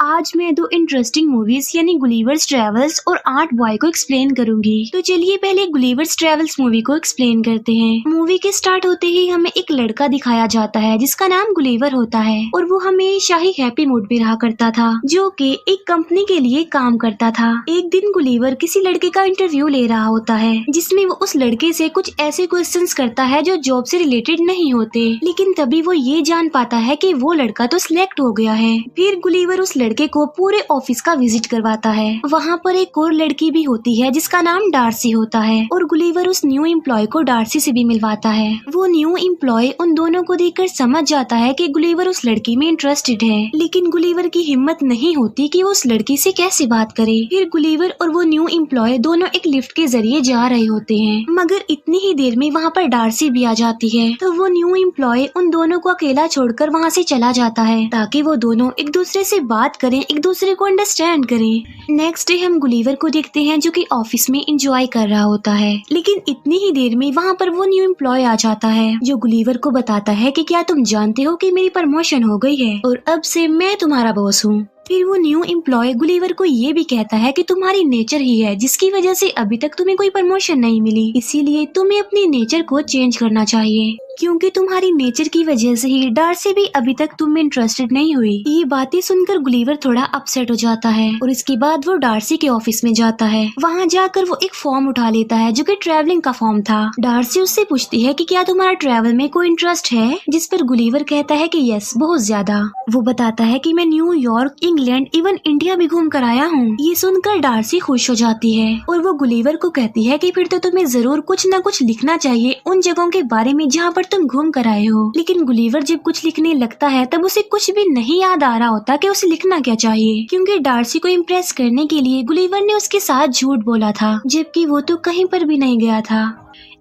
आज मैं दो इंटरेस्टिंग मूवीज यानी गुलिवर्स ट्रेवल्स और आर्ट बॉय को एक्सप्लेन करूंगी। तो चलिए पहले गुलिवर्स ट्रेवल्स मूवी को एक्सप्लेन करते हैं। मूवी के स्टार्ट होते ही हमें एक लड़का दिखाया जाता है जिसका नाम गुलिवर होता है और वो हमेशा ही हैप्पी मूड में रहा करता था, जो कि एक कंपनी के लिए काम करता था। एक दिन गुलिवर किसी लड़के का इंटरव्यू ले रहा होता है जिसमें वो उस लड़के से कुछ ऐसे क्वेश्चंस करता है जो जॉब से रिलेटेड नहीं होते, लेकिन तभी वो ये जान पाता है कि वो लड़का तो सिलेक्ट हो गया है। फिर गुलिवर उस लड़के को पूरे ऑफिस का विजिट करवाता है। वहाँ पर एक और लड़की भी होती है जिसका नाम डार्सी होता है और गुलिवर उस न्यू एम्प्लॉय को डार्सी से भी मिलवाता है। वो न्यू एम्प्लॉय उन दोनों को देखकर समझ जाता है कि गुलिवर उस लड़की में इंटरेस्टेड है, लेकिन गुलिवर की हिम्मत नहीं होती कि वो उस लड़की से कैसे बात करे। फिर गुलिवर और वो न्यू एम्प्लॉय दोनों एक लिफ्ट के जरिए जा रहे होते हैं, मगर इतनी ही देर में वहाँ पर डार्सी भी आ जाती है। तो वो न्यू एम्प्लॉय उन दोनों को अकेला छोड़कर वहाँ से चला जाता है ताकि वो दोनों एक दूसरे से बात करें, एक दूसरे को अंडरस्टैंड करें। नेक्स्ट डे हम गुलिवर को देखते हैं जो कि ऑफिस में एंजॉय कर रहा होता है, लेकिन इतनी ही देर में वहाँ पर वो न्यू एम्प्लॉय आ जाता है जो गुलिवर को बताता है कि क्या तुम जानते हो कि मेरी प्रमोशन हो गई है और अब से मैं तुम्हारा बॉस हूँ। फिर वो न्यू एम्प्लॉय गुलिवर को ये भी कहता है कि तुम्हारी नेचर ही है जिसकी वजह से अभी तक तुम्हें कोई प्रमोशन नहीं मिली, इसीलिए तुम्हें अपनी नेचर को चेंज करना चाहिए, क्योंकि तुम्हारी नेचर की वजह से ही डार्सी भी अभी तक तुम में इंटरेस्टेड नहीं हुई। ये बातें सुनकर गुलिवर थोड़ा अपसेट हो जाता है और इसके बाद वो डार्सी के ऑफिस में जाता है। वहाँ जाकर वो एक फॉर्म उठा लेता है जो कि ट्रैवलिंग का फॉर्म था। डार्सी उससे पूछती है कि क्या तुम्हारा ट्रैवल में कोई इंटरेस्ट है, जिस पर गुलिवर कहता है कि यस, बहुत ज्यादा। वो बताता है कि मैं न्यूयॉर्क, इंग्लैंड, इवन इंडिया भी घूम कर आया हूँ। ये सुनकर डार्सी खुश हो जाती है और वो गुलिवर को कहती है कि फिर तो तुम्हें जरूर कुछ न कुछ लिखना चाहिए उन जगहों के बारे में जहाँ पर तुम घूम कर आए हो। लेकिन गुलिवर जब कुछ लिखने लगता है तब उसे कुछ भी नहीं याद आ रहा होता कि उसे लिखना क्या चाहिए, क्योंकि डार्सी को इम्प्रेस करने के लिए गुलिवर ने उसके साथ झूठ बोला था, जबकि वो तो कहीं पर भी नहीं गया था।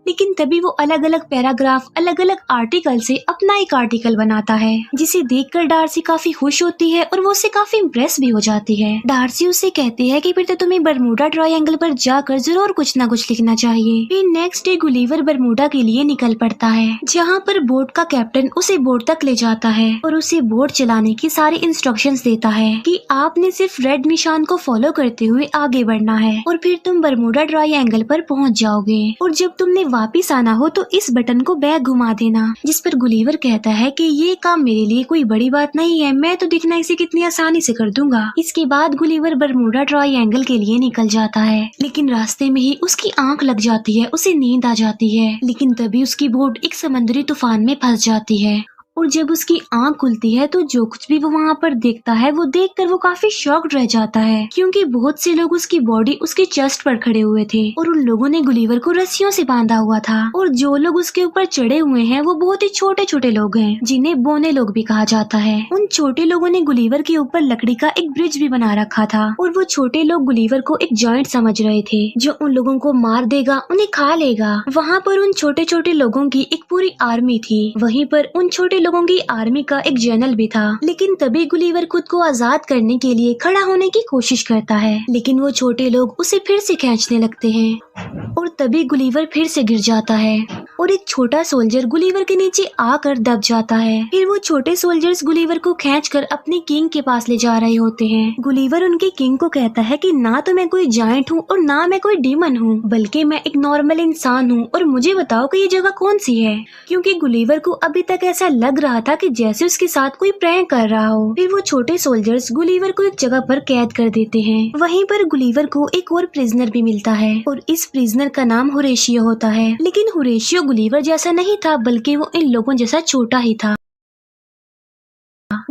लेकिन तभी वो अलग अलग पैराग्राफ, अलग अलग आर्टिकल से अपना एक आर्टिकल बनाता है, जिसे देखकर डार्सी काफी खुश होती है और वो उससे काफी इम्प्रेस भी हो जाती है। डार्सी उससे कहती है कि फिर तो तुम्हें बरमूडा ट्रायंगल पर जाकर जरूर कुछ न कुछ लिखना चाहिए। फिर नेक्स्ट डे गुलिवर बरमूडा के लिए निकल पड़ता है, जहाँ पर बोट का कैप्टन उसे बोट तक ले जाता है और उसे बोट चलाने की सारी इंस्ट्रक्शंस देता है कि आपने सिर्फ रेड निशान को फॉलो करते हुए आगे बढ़ना है और फिर तुम बरमूडा ट्रायंगल पर पहुँच जाओगे और जब तुमने वापिस आना हो तो इस बटन को बैक घुमा देना। जिस पर गुलिवर कहता है कि ये काम मेरे लिए कोई बड़ी बात नहीं है, मैं तो दिखना इसे कितनी आसानी से कर दूंगा। इसके बाद गुलिवर बरमूडा ट्रायंगल के लिए निकल जाता है, लेकिन रास्ते में ही उसकी आंख लग जाती है, उसे नींद आ जाती है। लेकिन तभी उसकी बोट एक समुद्री तूफान में फंस जाती है और जब उसकी आंख खुलती है तो जो कुछ भी वो वहाँ पर देखता है वो देखकर वो काफी शॉक्ड रह जाता है, क्योंकि बहुत से लोग उसकी बॉडी उसके चेस्ट पर खड़े हुए थे और उन लोगों ने गुलिवर को रस्सियों से बांधा हुआ था और जो लोग उसके ऊपर चढ़े हुए हैं वो बहुत ही छोटे छोटे लोग हैं जिन्हें बोने लोग भी कहा जाता है। उन छोटे लोगों ने गुलिवर के ऊपर लकड़ी का एक ब्रिज भी बना रखा था और वो छोटे लोग गुलिवर को एक जॉइंट समझ रहे थे जो उन लोगों को मार देगा, उन्हें खा लेगा। वहाँ पर उन छोटे छोटे लोगों की एक पूरी आर्मी थी, वहीं पर उन छोटे लोगों की आर्मी का एक जनरल भी था। लेकिन तभी गुलिवर खुद को आजाद करने के लिए खड़ा होने की कोशिश करता है, लेकिन वो छोटे लोग उसे फिर से खींचने लगते हैं और तभी गुलिवर फिर से गिर जाता है और एक छोटा सोल्जर गुलिवर के नीचे आकर दब जाता है। फिर वो छोटे सोल्जर्स गुलिवर को खींचकर अपने किंग के पास ले जा रहे होते हैं। गुलिवर उनके किंग को कहता है कि ना तो मैं कोई जायंट हूँ और ना मैं कोई डीमन हूँ, बल्कि मैं एक नॉर्मल इंसान हूँ और मुझे बताओ कि ये जगह कौन सी है, क्योंकि गुलिवर को अभी तक ऐसा लग रहा था कि जैसे उसके साथ कोई प्रैंक कर रहा हो। फिर वो छोटे सोल्जर्स गुलिवर को एक जगह पर कैद कर देते हैं। वहीं पर गुलिवर को एक और प्रिजनर भी मिलता है और इस प्रिजनर का नाम होरेशियो होता है, लेकिन होरेशियो गुलिवर जैसा नहीं था, बल्कि वो इन लोगों जैसा छोटा ही था।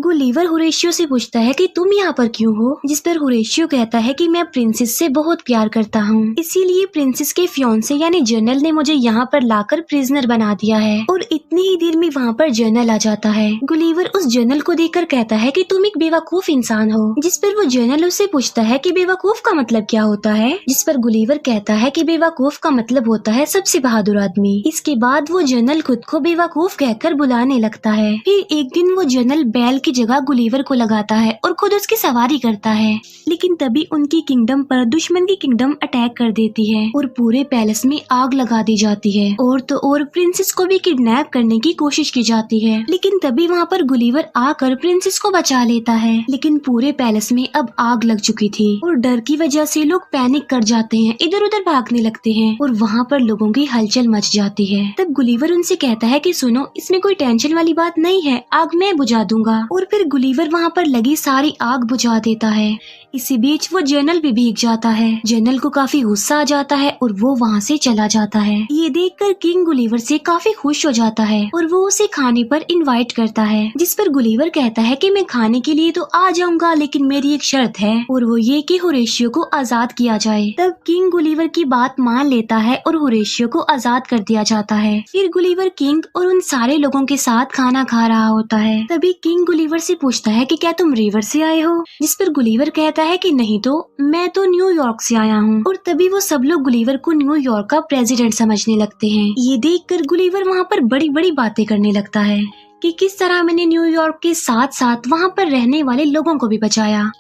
गुलिवर होरेशियो से पूछता है कि तुम यहाँ पर क्यों हो, जिस पर होरेशियो कहता है कि मैं प्रिंसेस से बहुत प्यार करता हूँ, इसीलिए प्रिंसेस के फियांसे यानी जनरल ने मुझे यहाँ पर लाकर प्रिजनर बना दिया है। और इतनी ही देर में वहाँ पर जनरल आ जाता है। गुलिवर उस जनरल को देखकर कहता है कि तुम एक बेवकूफ इंसान हो, जिस पर वो जनरल उससे पूछता है कि बेवकूफ का मतलब क्या होता है, जिस पर गुलिवर कहता है कि बेवकूफ का मतलब होता है सबसे बहादुर आदमी। इसके बाद वो जनरल खुद को बेवकूफ कहकर बुलाने लगता है। फिर एक दिन वो जनरल बैल की जगह गुलिवर को लगाता है और खुद उसकी सवारी करता है, लेकिन लेकिन तभी उनकी किंगडम पर दुश्मन की किंगडम अटैक कर देती है और पूरे पैलेस में आग लगा दी जाती है। और तो और प्रिंसेस को भी किडनैप करने की कोशिश की जाती है, लेकिन तभी वहाँ पर गुलिवर आकर प्रिंसेस को बचा लेता है। लेकिन पूरे पैलेस में अब आग लग चुकी थी और डर की वजह से लोग पैनिक कर जाते हैं, इधर उधर भागने लगते हैं और वहाँ पर लोगों की हलचल मच जाती है। तब गुलिवर उनसे कहता है कि सुनो, इसमें कोई टेंशन वाली बात नहीं है, आग मैं बुझा दूंगा। और फिर गुलिवर वहाँ पर लगी सारी आग बुझा देता है। इसी बीच वो जनरल भी भीग जाता है। जनरल को काफी गुस्सा आ जाता है और वो वहाँ से चला जाता है। ये देखकर किंग गुलिवर से काफी खुश हो जाता है और वो उसे खाने पर इनवाइट करता है, जिस पर गुलिवर कहता है कि मैं खाने के लिए तो आ जाऊंगा, लेकिन मेरी एक शर्त है और वो ये कि होरेशियो को आजाद किया जाए। तब किंग गुलिवर की बात मान लेता है और होरेशियो को आजाद कर दिया जाता है। फिर गुलिवर किंग और उन सारे लोगों के साथ खाना खा रहा होता है। तभी किंग गुलिवर से पूछता है कि क्या तुम रिवर से आए हो, जिस पर गुलिवर कहता है कि नहीं तो मैं तो न्यूयॉर्क से आया हूँ। और तभी वो सब लोग गुलिवर को न्यूयॉर्क का प्रेसिडेंट समझने लगते हैं। ये देखकर गुलिवर वहाँ पर बड़ी बड़ी बातें करने लगता है कि किस तरह मैंने न्यूयॉर्क के साथ साथ वहाँ पर रहने वाले लोगों को भी बचाया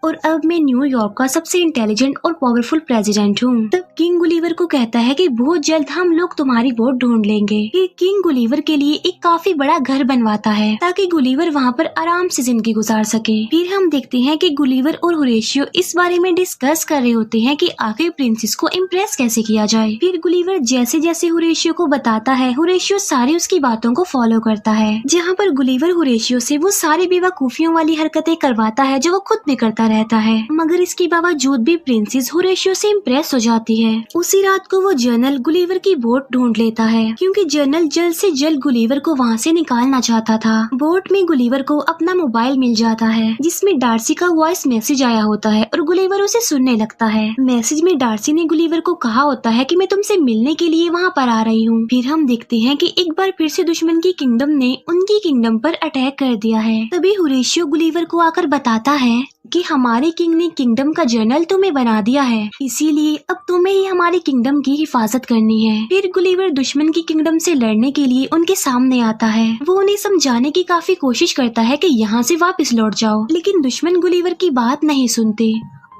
और अब मैं न्यूयॉर्क का सबसे इंटेलिजेंट और पावरफुल प्रेसिडेंट हूँ। तब किंग गुलिवर को कहता है कि बहुत जल्द हम लोग तुम्हारी वोट ढूंढ लेंगे। फिर किंग गुलिवर के लिए एक काफी बड़ा घर बनवाता है ताकि गुलिवर वहाँ पर आराम से जिंदगी गुजार सके। फिर हम देखते हैं कि गुलिवर और होरेशियो इस बारे में डिस्कस कर रहे होते हैं कि आखिर प्रिंसेस को इम्प्रेस कैसे किया जाए। फिर गुलिवर जैसे जैसे होरेशियो को बताता है, होरेशियो सारी उसकी बातों को फॉलो करता है, जहाँ पर गुलिवर होरेशियो से वो सारी बेवकूफियों वाली हरकतें करवाता है जो वो खुद भी करता रहता है। मगर इसके बावजूद भी प्रिंसेस होरेशियो से इम्प्रेस हो जाती है। उसी रात को वो जनरल गुलिवर की बोट ढूंढ लेता है, क्योंकि जनरल जल्द से जल्द गुलिवर को वहाँ से निकालना चाहता था। बोट में गुलिवर को अपना मोबाइल मिल जाता है, जिसमें डार्सी का वॉइस मैसेज आया होता है और गुलिवर उसे सुनने लगता है। मैसेज में डार्सी ने गुलिवर को कहा होता है कि मैं तुमसे मिलने के लिए वहाँ पर आ रही हूँ। फिर हम देखते हैं कि एक बार फिर से दुश्मन की किंगडम ने उनकी किंगडम पर अटैक कर दिया है। तभी होरेशियो गुलिवर को आकर बताता है कि हमारे किंग ने किंगडम का जनरल तुम्हें बना दिया है, इसीलिए अब तुम्हें ही हमारी किंगडम की हिफाजत करनी है। फिर गुलिवर दुश्मन की किंगडम से लड़ने के लिए उनके सामने आता है। वो उन्हें समझाने की काफी कोशिश करता है कि यहाँ से वापस लौट जाओ, लेकिन दुश्मन गुलिवर की बात नहीं सुनते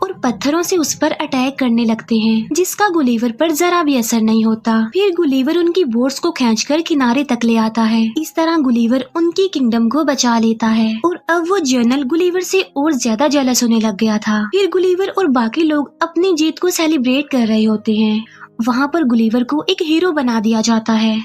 और पत्थरों से उस पर अटैक करने लगते हैं, जिसका गुलिवर पर जरा भी असर नहीं होता। फिर गुलिवर उनकी बोट्स को खींचकर किनारे तक ले आता है। इस तरह गुलिवर उनकी किंगडम को बचा लेता है और अब वो जनरल गुलिवर से और ज्यादा जेलस होने लग गया था। फिर गुलिवर और बाकी लोग अपनी जीत को सेलिब्रेट कर रहे होते हैं। वहाँ पर गुलिवर को एक हीरो बना दिया जाता है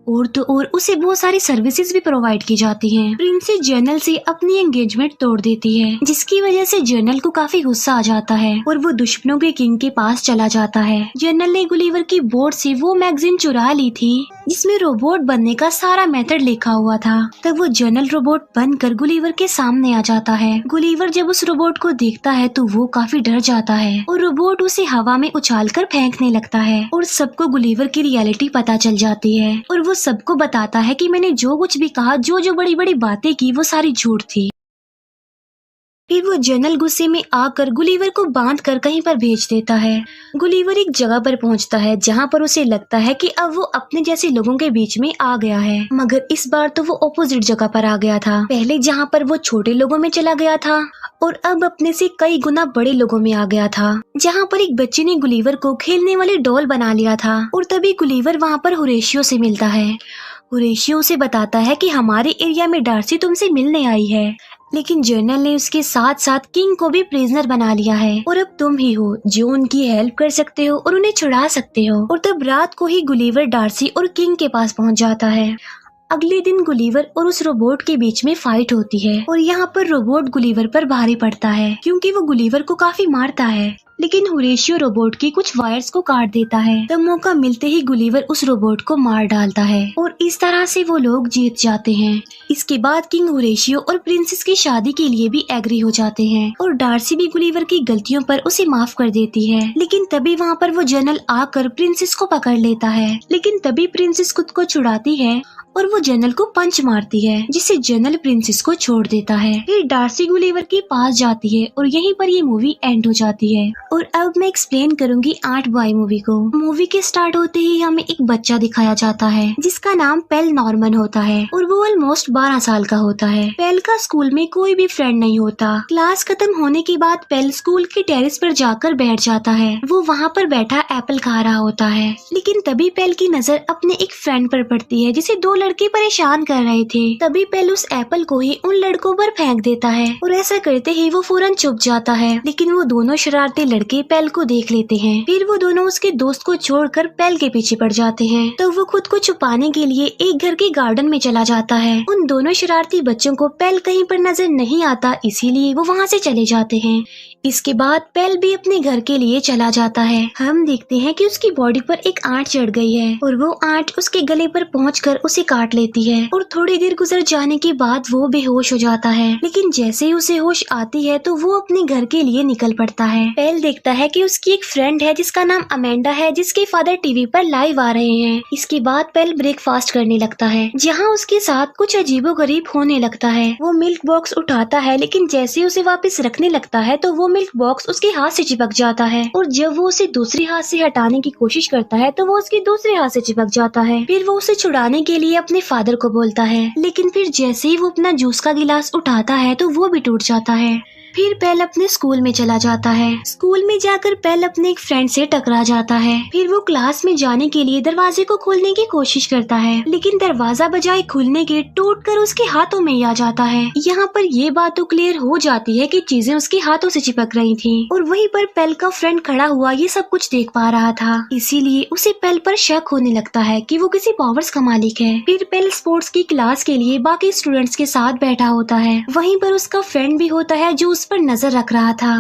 और तो और उसे बहुत सारी सर्विसेज भी प्रोवाइड की जाती हैं। प्रिंसेस जनरल से अपनी एंगेजमेंट तोड़ देती है, जिसकी वजह से जनरल को काफी गुस्सा आ जाता है और वो दुश्मनों के किंग के पास चला जाता है। जनरल ने गुलिवर की बोर्ड से वो मैगजीन चुरा ली थी जिसमें रोबोट बनने का सारा मेथड लिखा हुआ था। तब वो जनरल रोबोट बनकर गुलिवर के सामने आ जाता है। गुलिवर जब उस रोबोट को देखता है तो वो काफी डर जाता है और रोबोट उसे हवा में उछालकर फेंकने लगता है और सबको गुलिवर की रियलिटी पता चल जाती है और वो सबको बताता है कि मैंने जो कुछ भी कहा, जो बड़ी बड़ी बातें की, वो सारी झूठ थी। फिर वो जनरल गुस्से में आकर गुलिवर को बांधकर कहीं पर भेज देता है। गुलिवर एक जगह पर पहुंचता है जहां पर उसे लगता है कि अब वो अपने जैसे लोगों के बीच में आ गया है, मगर इस बार तो वो ऑपोजिट जगह पर आ गया था। पहले जहां पर वो छोटे लोगों में चला गया था और अब अपने से कई गुना बड़े लोगों में आ गया था, जहां पर एक बच्चे ने गुलिवर को खेलने वाले डॉल बना लिया था। और तभी गुलिवर वहां पर होरेशियो से मिलता है। होरेशियो उसे बताता है कि हमारे एरिया में डार्सी तुमसे मिलने आई है, लेकिन जनरल ने उसके साथ साथ किंग को भी प्रिजनर बना लिया है और अब तुम ही हो जो उनकी हेल्प कर सकते हो और उन्हें छुड़ा सकते हो। और तब रात को ही गुलिवर डार्सी और किंग के पास पहुंच जाता है। अगले दिन गुलिवर और उस रोबोट के बीच में फाइट होती है और यहाँ पर रोबोट गुलिवर पर भारी पड़ता है, क्योंकि वो गुलिवर को काफी मारता है, लेकिन होरेशियो रोबोट की कुछ वायर्स को काट देता है। तब मौका मिलते ही गुलिवर उस रोबोट को मार डालता है और इस तरह से वो लोग जीत जाते हैं। इसके बाद किंग होरेशियो और प्रिंसेस की शादी के लिए भी एग्री हो जाते हैं और डार्सी भी गुलिवर की गलतियों पर उसे माफ कर देती है। लेकिन तभी वहाँ पर वो जनरल आकर प्रिंसेस को पकड़ लेता है, लेकिन तभी प्रिंसेस खुद को छुड़ाती है और वो जनरल को पंच मारती है, जिससे जनरल प्रिंसेस को छोड़ देता है। फिर डार्सी गुलिवर के पास जाती है और यहीं पर ये मूवी एंड हो जाती है। और अब मैं एक्सप्लेन करूंगी आर्ट बॉय मूवी को। मूवी के स्टार्ट होते ही हमें एक बच्चा दिखाया जाता है जिसका नाम पेल नॉर्मन होता है और वो ऑलमोस्ट 12 साल का होता है। पेल का स्कूल में कोई भी फ्रेंड नहीं होता। क्लास खत्म होने के बाद पेल स्कूल के टेरेस पर जाकर बैठ जाता है। वो वहाँ पर बैठा एप्पल खा रहा होता है, लेकिन तभी पेल की नजर अपने एक फ्रेंड पर पड़ती है जिसे दो लड़के परेशान कर रहे थे। तभी पेल उस एप्पल को ही उन लड़कों पर फेंक देता है और ऐसा करते ही वो फौरन चुप जाता है, लेकिन वो दोनों शरारती लड़के पेल को देख लेते हैं। फिर वो दोनों उसके दोस्त को छोड़कर पेल के पीछे पड़ जाते हैं। तो वो खुद को छुपाने के लिए एक घर के गार्डन में चला जाता है। उन दोनों शरारती बच्चों को पेल कहीं पर नजर नहीं आता, इसीलिए वो वहाँ से चले जाते हैं। इसके बाद पेल भी अपने घर के लिए चला जाता है। हम देखते हैं कि उसकी बॉडी पर एक आंट चढ़ गई है और वो आंट उसके गले पर पहुंचकर उसे काट लेती है और थोड़ी देर गुजर जाने के बाद वो बेहोश हो जाता है। लेकिन जैसे ही उसे होश आती है तो वो अपने घर के लिए निकल पड़ता है। पेल देखता है कि उसकी एक फ्रेंड है जिसका नाम अमेंडा है, जिसके फादर टीवी पर लाइव आ रहे हैं। इसके बाद पेल ब्रेकफास्ट करने लगता है, जहाँ उसके साथ कुछ अजीबोगरीब होने लगता है। वो मिल्क बॉक्स उठाता है, लेकिन जैसे उसे वापस रखने लगता है तो वो मिल्क बॉक्स उसके हाथ से चिपक जाता है और जब वो उसे दूसरे हाथ से हटाने की कोशिश करता है तो वो उसके दूसरे हाथ से चिपक जाता है। फिर वो उसे छुड़ाने के लिए अपने फादर को बोलता है, लेकिन फिर जैसे ही वो अपना जूस का गिलास उठाता है तो वो भी टूट जाता है। फिर पेल अपने स्कूल में चला जाता है। स्कूल में जाकर पेल अपने एक फ्रेंड से टकरा जाता है। फिर वो क्लास में जाने के लिए दरवाजे को खोलने की कोशिश करता है, लेकिन दरवाजा बजाय खुलने के टूटकर उसके हाथों में ही आ जाता है। यहाँ पर ये बात तो क्लियर हो जाती है कि चीजें उसके हाथों से चिपक रही थी और वहीं पर पेल का फ्रेंड खड़ा हुआ ये सब कुछ देख पा रहा था, इसीलिए उसे पेल पर शक होने लगता है कि वो किसी पावर्स का मालिक है। फिर पेल स्पोर्ट्स की क्लास के लिए बाकी स्टूडेंट्स के साथ बैठा होता है। वहीं पर उसका फ्रेंड भी होता है जो पर नजर रख रहा था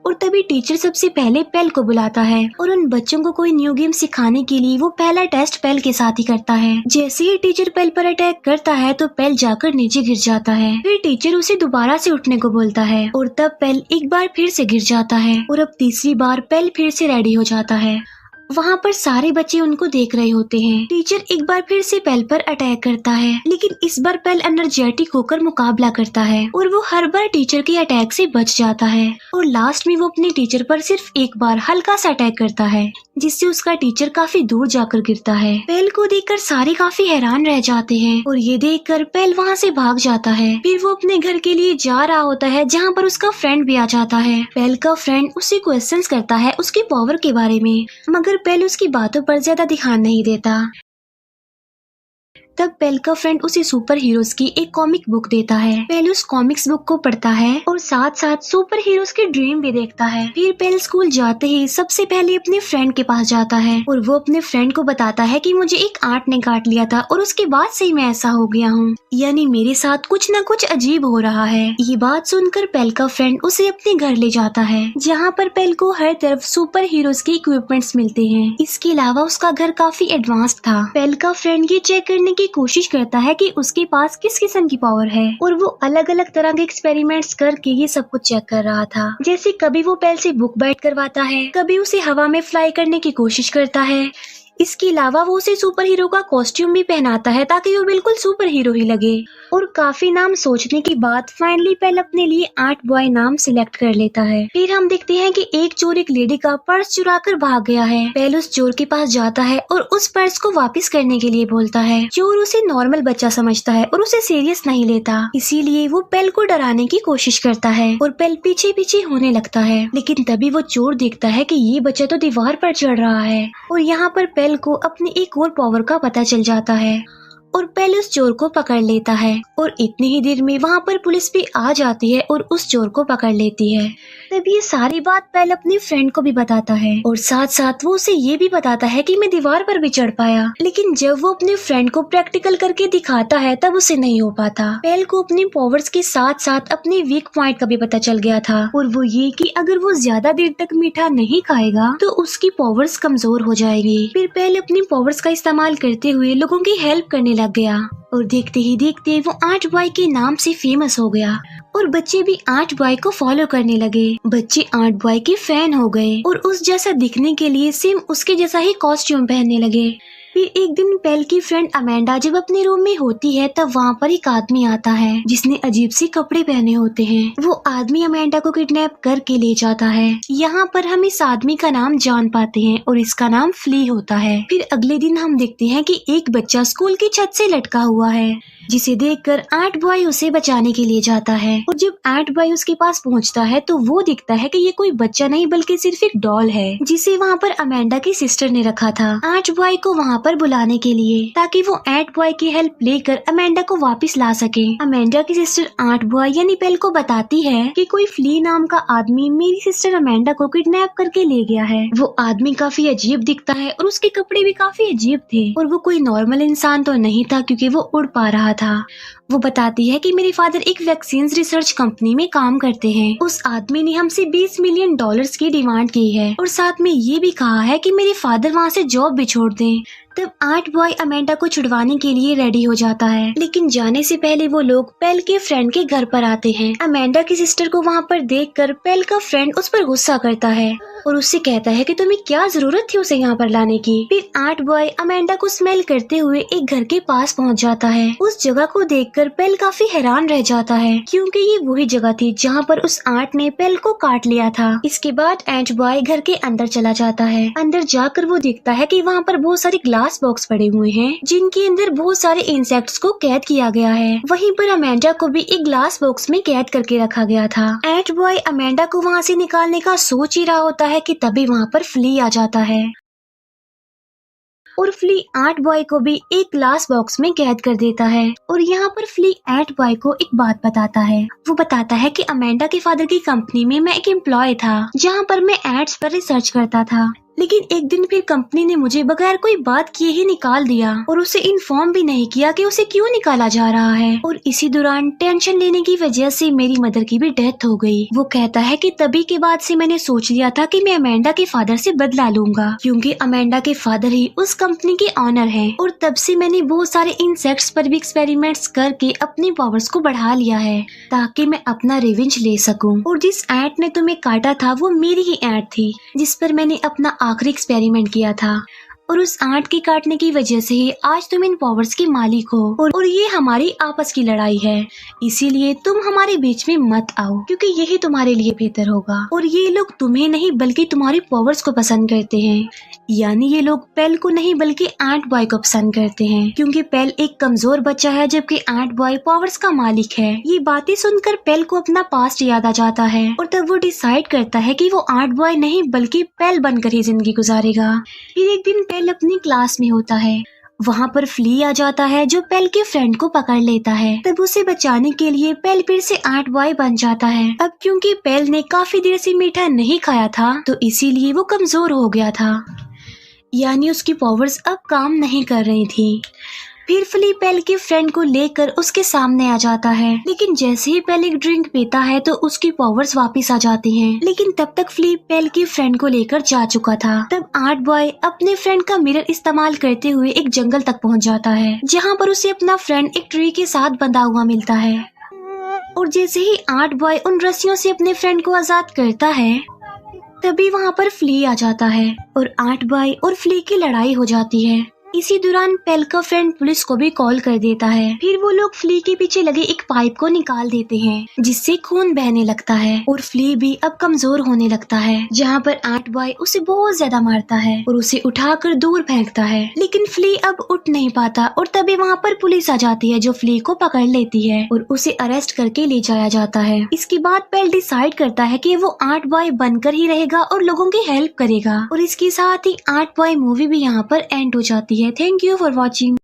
और तभी टीचर सबसे पहले पेल को बुलाता है और उन बच्चों को कोई न्यू गेम सिखाने के लिए वो पहला टेस्ट पेल के साथ ही करता है। जैसे ही टीचर पेल पर अटैक करता है तो पेल जाकर नीचे गिर जाता है। फिर टीचर उसे दोबारा से उठने को बोलता है और तब पेल एक बार फिर से गिर जाता है और अब तीसरी बार पेल फिर से रेडी हो जाता है। वहाँ पर सारे बच्चे उनको देख रहे होते हैं। टीचर एक बार फिर से पेल पर अटैक करता है, लेकिन इस बार पेल एनर्जेटिक होकर मुकाबला करता है और वो हर बार टीचर के अटैक से बच जाता है और लास्ट में वो अपने टीचर पर सिर्फ एक बार हल्का सा अटैक करता है, जिससे उसका टीचर काफी दूर जाकर गिरता है। पेल को देखकर सारे काफी हैरान रह जाते हैं और ये देखकर पेल वहाँ से भाग जाता है। फिर वो अपने घर के लिए जा रहा होता है, जहाँ पर उसका फ्रेंड भी आ जाता है। पेल का फ्रेंड उसे क्वेश्चंस करता है उसकी पावर के बारे में, मगर पेल उसकी बातों पर ज्यादा ध्यान नहीं देता। तब पेल का फ्रेंड उसे सुपर हीरोज की एक कॉमिक बुक देता है। पेल उस कॉमिक्स बुक को पढ़ता है और साथ साथ सुपर हीरोज के ड्रीम भी देखता है। फिर पेल स्कूल जाते ही सबसे पहले अपने फ्रेंड के पास जाता है और वो अपने फ्रेंड को बताता है कि मुझे एक आंट ने काट लिया था और उसके बाद से ही मैं ऐसा हो गया हूँ, यानी मेरे साथ कुछ न कुछ अजीब हो रहा है। ये बात सुनकर पेल का फ्रेंड उसे अपने घर ले जाता है, जहाँ पर पेल को हर तरफ सुपर हीरोज के इक्विपमेंट्स मिलते हैं। इसके अलावा उसका घर काफी एडवांस था। पेल का फ्रेंड ये चेक करने की कोशिश करता है कि उसके पास किस किस्म की पावर है और वो अलग अलग तरह के एक्सपेरिमेंट्स करके ये सब कुछ चेक कर रहा था। जैसे कभी वो पेल से बुक बाइट करवाता है, कभी उसे हवा में फ्लाई करने की कोशिश करता है। इसके अलावा वो उसे सुपर हीरो का कॉस्ट्यूम भी पहनाता है ताकि वो बिल्कुल सुपर हीरो ही लगे। और काफी नाम सोचने के बाद फाइनली पेल अपने लिए आर्ट बॉय नाम सिलेक्ट कर लेता है। फिर हम देखते हैं कि एक चोर एक लेडी का पर्स चुरा कर भाग गया है। पेल उस चोर के पास जाता है और उस पर्स को वापस करने के लिए बोलता है। चोर उसे नॉर्मल बच्चा समझता है और उसे सीरियस नहीं लेता, इसीलिए वो पेल को डराने की कोशिश करता है और पेल पीछे पीछे होने लगता है। लेकिन तभी वो चोर देखता है कि ये बच्चा तो दीवार पर चढ़ रहा है और यहाँ पर पेल को अपनी एक और पावर का पता चल जाता है और पेल उस चोर को पकड़ लेता है और इतनी ही देर में वहाँ पर पुलिस भी आ जाती है और उस चोर को पकड़ लेती है। तब ये सारी बात पेल अपने फ्रेंड को भी बताता है और साथ साथ वो उसे ये भी बताता है कि मैं दीवार पर भी चढ़ पाया। लेकिन जब वो अपने फ्रेंड को प्रैक्टिकल करके दिखाता है तब उसे नहीं हो पाता। पेल को अपनी पावर्स के साथ साथ अपने वीक पॉइंट का भी पता चल गया था और वो ये कि अगर वो ज्यादा देर तक मीठा नहीं खाएगा तो उसकी पावर्स कमजोर हो जाएगी। फिर पेल अपनी पावर्स का इस्तेमाल करते हुए लोगों की हेल्प करने लग गया और देखते ही देखते वो आर्ट बॉय के नाम से फेमस हो गया और बच्चे भी आर्ट बॉय को फॉलो करने लगे। बच्चे आर्ट बॉय के फैन हो गए और उस जैसा दिखने के लिए सेम उसके जैसा ही कॉस्ट्यूम पहनने लगे। फिर एक दिन पेल की फ्रेंड अमेंडा जब अपने रूम में होती है तब वहाँ पर एक आदमी आता है जिसने अजीब से कपड़े पहने होते हैं। वो आदमी अमेंडा को किडनैप करके ले जाता है। यहाँ पर हम इस आदमी का नाम जान पाते हैं और इसका नाम फ्ली होता है। फिर अगले दिन हम देखते हैं कि एक बच्चा स्कूल की छत से लटका हुआ है, जिसे देखकर एंट बॉय उसे बचाने के लिए जाता है। और जब एंट बॉय उसके पास पहुंचता है तो वो दिखता है कि ये कोई बच्चा नहीं बल्कि सिर्फ एक डॉल है जिसे वहाँ पर अमेंडा की सिस्टर ने रखा था एंट बॉय को वहाँ पर बुलाने के लिए, ताकि वो एंट बॉय की हेल्प लेकर अमेंडा को वापस ला सके। अमेंडा की सिस्टर एंट बॉय यानी पेल को बताती है कि कोई फ्ली नाम का आदमी मेरी सिस्टर अमेंडा को किडनैप करके ले गया है। वो आदमी काफी अजीब दिखता है और उसके कपड़े भी काफी अजीब थे और वो कोई नॉर्मल इंसान तो नहीं था क्योंकि वो उड़ पा रहा था। वो बताती है कि मेरे फादर एक वैक्सीन रिसर्च कंपनी में काम करते हैं। उस आदमी ने हमसे $20 मिलियन की डिमांड की है और साथ में ये भी कहा है कि मेरे फादर वहाँ से जॉब भी छोड़ दें। तब एंट बॉय अमेंडा को छुड़वाने के लिए रेडी हो जाता है, लेकिन जाने से पहले वो लोग पेल के फ्रेंड के घर पर आते हैं। अमेंडा की सिस्टर को वहाँ पर देखकर पेल का फ्रेंड उस पर गुस्सा करता है और उससे कहता है कि तुम्हें क्या जरूरत थी उसे यहाँ पर लाने की। फिर एंट बॉय अमेंडा को स्मेल करते हुए एक घर के पास पहुँच जाता है। उस जगह को देखकर पेल काफी हैरान रह जाता है क्योंकि ये वही जगह थी जहाँ पर उस एंट ने पेल को काट लिया था। इसके बाद एंट बॉय घर के अंदर चला जाता है। अंदर जाकर वो देखता है कि वहाँ पर बहुत सारे ग्लास बॉक्स पड़े हुए हैं जिनके अंदर बहुत सारे इंसेक्ट्स को कैद किया गया है। वहीं पर अमेंडा को भी एक ग्लास बॉक्स में कैद करके रखा गया था। एंट बॉय अमेंडा को वहाँ से निकालने का सोच ही रहा होता है कि तभी वहाँ पर फ्ली आ जाता है और फ्ली एंट बॉय को भी एक ग्लास बॉक्स में कैद कर देता है। और यहाँ पर फ्ली एंट बॉय को एक बात बताता है। वो बताता है कि अमेंडा के फादर की कंपनी में मैं एक एम्प्लॉय था जहाँ पर मैं एड्स पर रिसर्च करता था, लेकिन एक दिन फिर कंपनी ने मुझे बगैर कोई बात किए ही निकाल दिया और उसे इन्फॉर्म भी नहीं किया कि उसे क्यों निकाला जा रहा है। और इसी दौरान टेंशन लेने की वजह से मेरी मदर की भी डेथ हो गई। वो कहता है कि तभी के बाद से मैंने सोच लिया था कि मैं अमेंडा के फादर से बदला लूंगा क्योंकि अमेंडा के फादर ही उस कंपनी के ऑनर हैं। और तब से मैंने बहुत सारे इंसेक्ट्स पर भी एक्सपेरिमेंट्स करके अपनी पावर्स को बढ़ा लिया है ताकि मैं अपना रिवेंज ले सकूं। और जिस एंट ने तुम्हें काटा था वो मेरी ही एंट थी जिस पर मैंने अपना आखिरी एक्सपेरिमेंट किया था और उस एंट के काटने की वजह से ही आज तुम इन पावर्स के मालिक हो और ये हमारी आपस की लड़ाई है, इसीलिए तुम हमारे बीच में मत आओ क्योंकि यही तुम्हारे लिए बेहतर होगा। और ये लोग तुम्हें नहीं बल्कि तुम्हारी पावर्स को पसंद करते हैं, यानी ये लोग पेल को नहीं बल्कि एंट बॉय को पसंद करते हैं क्योंकि पेल एक कमजोर बच्चा है जबकि एंट बॉय पावर्स का मालिक है। ये बातें सुनकर पेल को अपना पास्ट याद आ जाता है और तब वो डिसाइड करता है कि वो एंट बॉय नहीं बल्कि पेल बनकर ही जिंदगी गुजारेगा। फिर एक दिन पेल अपनी क्लास में होता है। वहाँ पर फ्ली आ जाता है जो पेल के फ्रेंड को पकड़ लेता है। तब उसे बचाने के लिए पेल फिर से एंट बॉय बन जाता है। अब क्योंकि पेल ने काफी देर से मीठा नहीं खाया था तो इसीलिए वो कमजोर हो गया था, यानी उसकी पावर्स अब काम नहीं कर रही थी। फिर फ्ली पेल के फ्रेंड को लेकर उसके सामने आ जाता है, लेकिन जैसे ही पेल एक ड्रिंक पीता है तो उसकी पावर्स वापस आ जाती हैं। लेकिन तब तक फ्ली पेल के फ्रेंड को लेकर जा चुका था। तब एंट बॉय अपने फ्रेंड का मिरर इस्तेमाल करते हुए एक जंगल तक पहुंच जाता है जहां पर उसे अपना फ्रेंड एक ट्री के साथ बंधा हुआ मिलता है। और जैसे ही एंट बॉय उन रस्सियों से अपने फ्रेंड को आजाद करता है तभी वहाँ पर फ्ली आ जाता है और एंट बॉय और फ्ली की लड़ाई हो जाती है। इसी दौरान पेल का फ्रेंड पुलिस को भी कॉल कर देता है। फिर वो लोग फ्ली के पीछे लगे एक पाइप को निकाल देते हैं जिससे खून बहने लगता है और फ्ली भी अब कमजोर होने लगता है, जहाँ पर एंट बॉय उसे बहुत ज्यादा मारता है और उसे उठाकर दूर फेंकता है। लेकिन फ्ली अब उठ नहीं पाता और तभी वहाँ पर पुलिस आ जाती है जो फ्ली को पकड़ लेती है और उसे अरेस्ट करके ले जाया जाता है। इसके बाद पेल डिसाइड करता है कि वो एंट बॉय बनकर ही रहेगा और लोगों की हेल्प करेगा। और इसके साथ ही एंट बॉय मूवी भी यहाँ पर एंड हो जाती है। Thank you for watching.